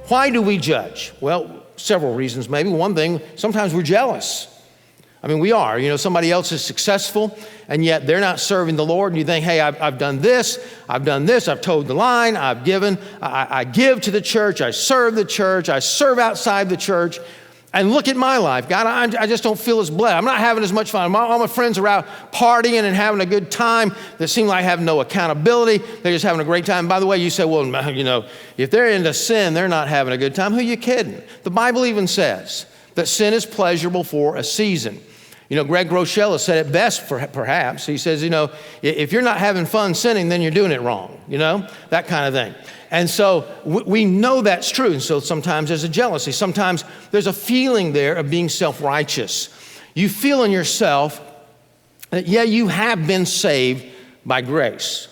Why do we judge? Well, several reasons maybe. One thing, sometimes we're jealous. I mean, we are. You know, somebody else is successful, and yet they're not serving the Lord, and you think, hey, I've done this, I've towed the line, I've given, I give to the church, I serve the church, I serve outside the church, and look at my life. God, I just don't feel as blessed. I'm not having as much fun. All my friends are out partying and having a good time. They seem like have no accountability. They're just having a great time. By the way, you say, well, you know, if they're into sin, they're not having a good time. Who are you kidding? The Bible even says that sin is pleasurable for a season. You know, Greg Rochelle said it best, perhaps. He says, you know, if you're not having fun sinning, then you're doing it wrong, you know, that kind of thing. And so we know that's true. And so sometimes there's a jealousy. Sometimes there's a feeling there of being self-righteous. You feel in yourself that, yeah, you have been saved by grace,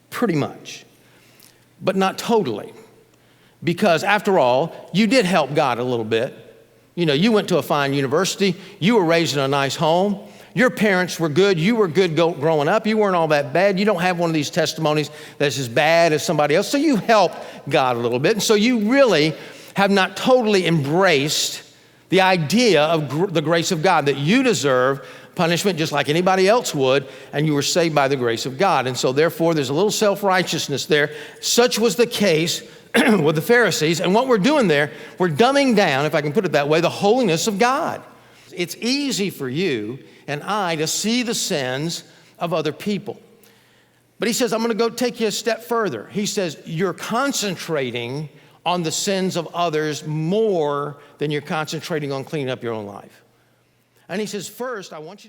pretty much, but not totally. Because after all, you did help God a little bit. You know, you went to a fine university. You were raised in a nice home. Your parents were good. You were good growing up. You weren't all that bad. You don't have one of these testimonies that's as bad as somebody else. So you helped God a little bit. And so you really have not totally embraced the idea of the grace of God, that you deserve punishment just like anybody else would, and you were saved by the grace of God. And so therefore, there's a little self-righteousness there. Such was the case with the Pharisees. And what we're doing there, we're dumbing down, if I can put it that way, the holiness of God. It's easy for you and I to see the sins of other people. But he says, I'm going to go take you a step further. He says, you're concentrating on the sins of others more than you're concentrating on cleaning up your own life. And he says, first, I want you to